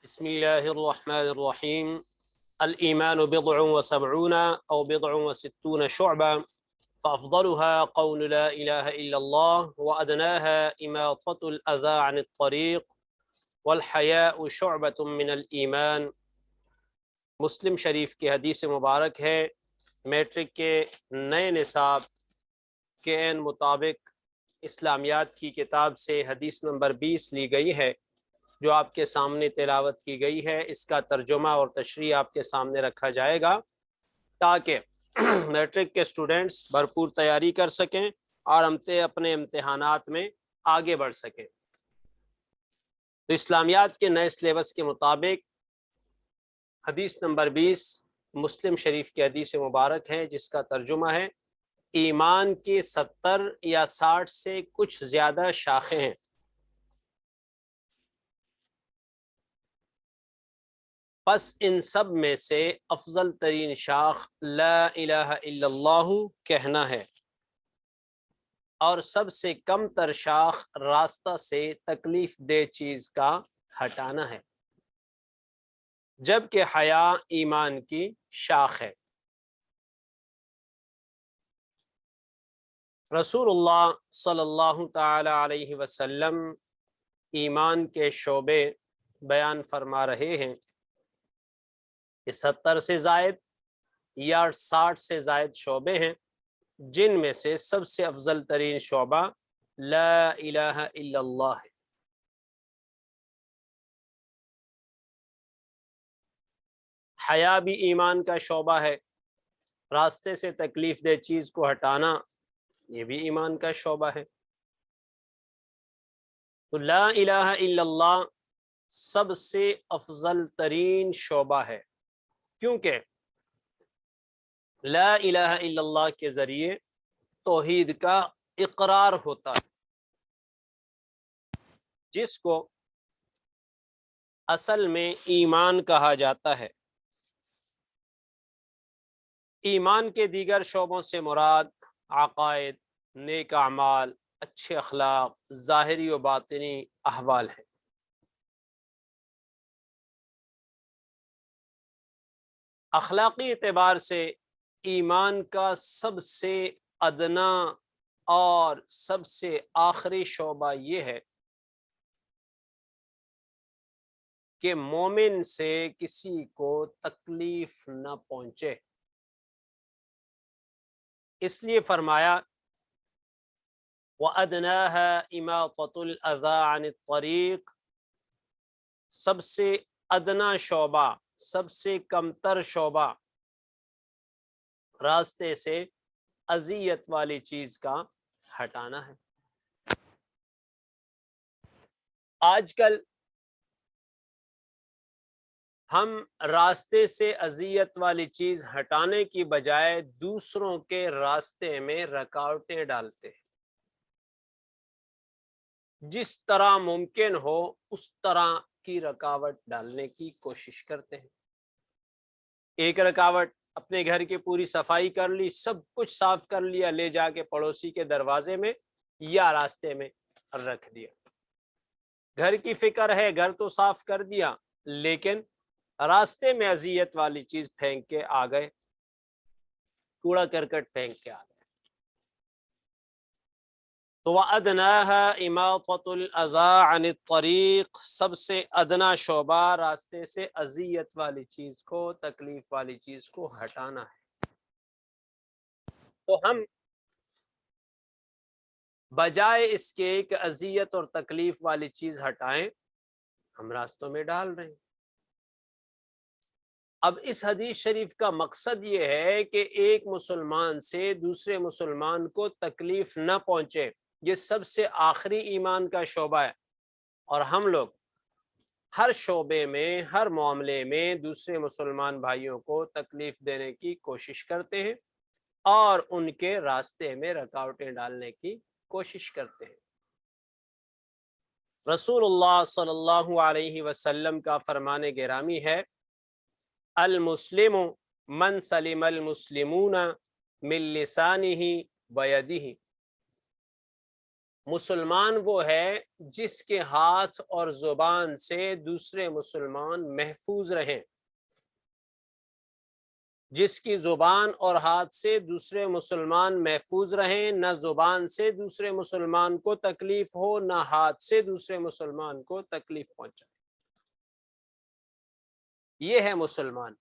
بسم اللہ الرحمن الرحیم الایمان بضع وسبعون او بضع وستون شعبہ فافضلها قول لا الہ الا اللہ وادناها اماطة الاذى عن الطریق والحیاء شعبۃ من الایمان۔ مسلم شریف کی حدیث مبارک ہے، میٹرک کے نئے نصاب کے عین مطابق اسلامیات کی کتاب سے حدیث نمبر 20 لی گئی ہے، جو آپ کے سامنے تلاوت کی گئی ہے۔ اس کا ترجمہ اور تشریح آپ کے سامنے رکھا جائے گا تاکہ میٹرک کے سٹوڈنٹس بھرپور تیاری کر سکیں اور ہم سے اپنے امتحانات میں آگے بڑھ سکیں۔ تو اسلامیات کے نئے سلیبس کے مطابق حدیث نمبر 20 مسلم شریف کی حدیث مبارک ہے، جس کا ترجمہ ہے ایمان کی 70 یا 60 سے کچھ زیادہ شاخیں ہیں۔ پس ان سب میں سے افضل ترین شاخ لا الہ الا اللہ کہنا ہے، اور سب سے کم تر شاخ راستہ سے تکلیف دہ چیز کا ہٹانا ہے، جبکہ حیا ایمان کی شاخ ہے۔ رسول اللہ صلی اللہ تعالی علیہ وسلم ایمان کے شعبے بیان فرما رہے ہیں کہ 70 سے زائد یا 60 سے زائد شعبے ہیں، جن میں سے سب سے افضل ترین شعبہ لا الہ الا اللہ ہے۔ حیا بھی ایمان کا شعبہ ہے، راستے سے تکلیف دہ چیز کو ہٹانا یہ بھی ایمان کا شعبہ ہے۔ تو لا الہ الا اللہ سب سے افضل ترین شعبہ ہے، کیونکہ لا الہ الا اللہ کے ذریعے توحید کا اقرار ہوتا ہے، جس کو اصل میں ایمان کہا جاتا ہے۔ ایمان کے دیگر شعبوں سے مراد عقائد، نیک اعمال، اچھے اخلاق، ظاہری و باطنی احوال ہیں۔ اخلاقی اعتبار سے ایمان کا سب سے ادنا اور سب سے آخری شعبہ یہ ہے کہ مومن سے کسی کو تکلیف نہ پہنچے۔ اس لیے فرمایا وَأَدْنَاهَا إِمَاطَةُ الْأَذَى عَنِ الطَّرِيقِ، سب سے ادنا شعبہ، سب سے کمتر شعبہ راستے سے اذیت والی چیز کا ہٹانا ہے۔ آج کل ہم راستے سے اذیت والی چیز ہٹانے کی بجائے دوسروں کے راستے میں رکاوٹیں ڈالتے ہیں۔ جس طرح ممکن ہو اس طرح کی رکاوٹ ڈالنے کی کوشش کرتے ہیں۔ ایک رکاوٹ اپنے گھر کی پوری صفائی کر لی، سب کچھ صاف کر لیا، لے جا کے پڑوسی کے دروازے میں یا راستے میں رکھ دیا۔ گھر کی فکر ہے، گھر تو صاف کر دیا، لیکن راستے میں اذیت والی چیز پھینک کے آ گئے، کوڑا کرکٹ پھینک کے آ گئے۔ تو وَأَدْنَاهَا إِمَاطَةُ الْأَذَى عَنِ الطَّرِيقِ، سب سے ادنا شعبہ راستے سے اذیت والی چیز کو، تکلیف والی چیز کو ہٹانا ہے۔ تو ہم بجائے اس کے کہ اذیت اور تکلیف والی چیز ہٹائیں، ہم راستوں میں ڈال رہے ہیں۔ اب اس حدیث شریف کا مقصد یہ ہے کہ ایک مسلمان سے دوسرے مسلمان کو تکلیف نہ پہنچے، یہ سب سے آخری ایمان کا شعبہ ہے، اور ہم لوگ ہر شعبے میں، ہر معاملے میں دوسرے مسلمان بھائیوں کو تکلیف دینے کی کوشش کرتے ہیں اور ان کے راستے میں رکاوٹیں ڈالنے کی کوشش کرتے ہیں۔ رسول اللہ صلی اللہ علیہ وسلم کا فرمان گرامی ہے المسلم من سلم المسلمون من لسانہ ویدہ، مسلمان وہ ہے جس کے ہاتھ اور زبان سے دوسرے مسلمان محفوظ رہیں، جس کی زبان اور ہاتھ سے دوسرے مسلمان محفوظ رہیں، نہ زبان سے دوسرے مسلمان کو تکلیف ہو، نہ ہاتھ سے دوسرے مسلمان کو تکلیف پہنچائے۔ یہ ہے مسلمان۔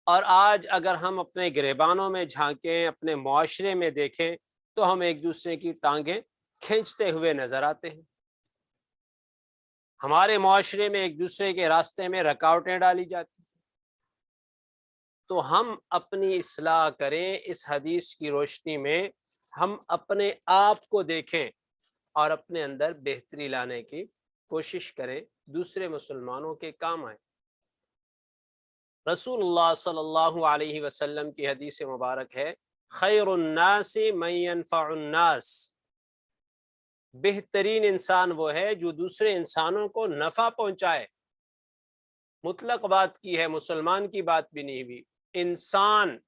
اور آج اگر ہم اپنے گریبانوں میں جھانکیں، اپنے معاشرے میں دیکھیں، تو ہم ایک دوسرے کی ٹانگیں کھینچتے ہوئے نظر آتے ہیں۔ ہمارے معاشرے میں ایک دوسرے کے راستے میں رکاوٹیں ڈالی جاتی ہیں۔ تو ہم اپنی اصلاح کریں، اس حدیث کی روشنی میں ہم اپنے آپ کو دیکھیں اور اپنے اندر بہتری لانے کی کوشش کریں، دوسرے مسلمانوں کے کام آئیں۔ رسول اللہ صلی اللہ علیہ وسلم کی حدیث مبارک ہے، خیر الناس من ينفع الناس، بہترین انسان وہ ہے جو دوسرے انسانوں کو نفع پہنچائے۔ مطلق بات کی ہے، مسلمان کی بات بھی نہیں ہوئی۔ انسان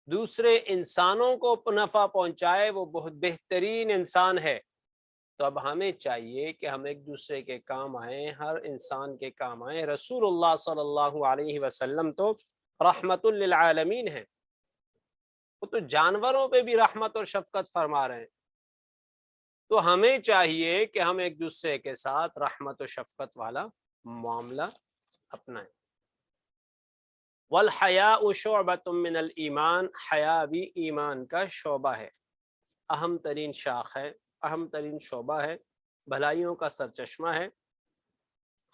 دوسرے انسانوں کو نفع پہنچائے وہ بہت بہترین انسان ہے۔ تو اب ہمیں چاہیے کہ ہم ایک دوسرے کے کام آئیں، ہر انسان کے کام آئیں۔ رسول اللہ صلی اللہ علیہ وسلم تو رحمت للعالمین ہیں، وہ تو جانوروں پہ بھی رحمت اور شفقت فرما رہے ہیں۔ تو ہمیں چاہیے کہ ہم ایک دوسرے کے ساتھ رحمت و شفقت والا معاملہ اپنائیں۔ والحیاء شعبۃ من الایمان، حیا بھی ایمان کا شعبہ ہے، اہم ترین شاخ ہے، اہم ترین شعبہ ہے، بھلائیوں کا سرچشمہ ہے۔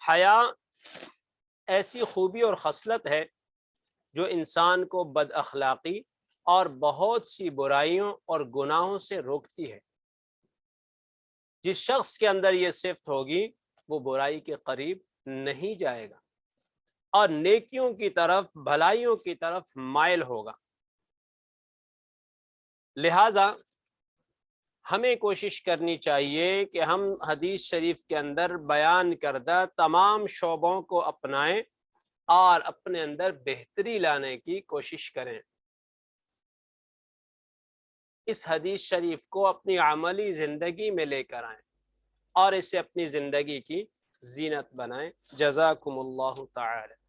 حیا ایسی خوبی اور خصلت ہے جو انسان کو بد اخلاقی اور بہت سی برائیوں اور گناہوں سے روکتی ہے۔ جس شخص کے اندر یہ صفت ہوگی وہ برائی کے قریب نہیں جائے گا اور نیکیوں کی طرف، بھلائیوں کی طرف مائل ہوگا۔ لہذا ہمیں کوشش کرنی چاہیے کہ ہم حدیث شریف کے اندر بیان کردہ تمام شعبوں کو اپنائیں اور اپنے اندر بہتری لانے کی کوشش کریں۔ اس حدیث شریف کو اپنی عملی زندگی میں لے کر آئیں اور اسے اپنی زندگی کی زینت بنائیں۔ جزاکم اللہ تعالی۔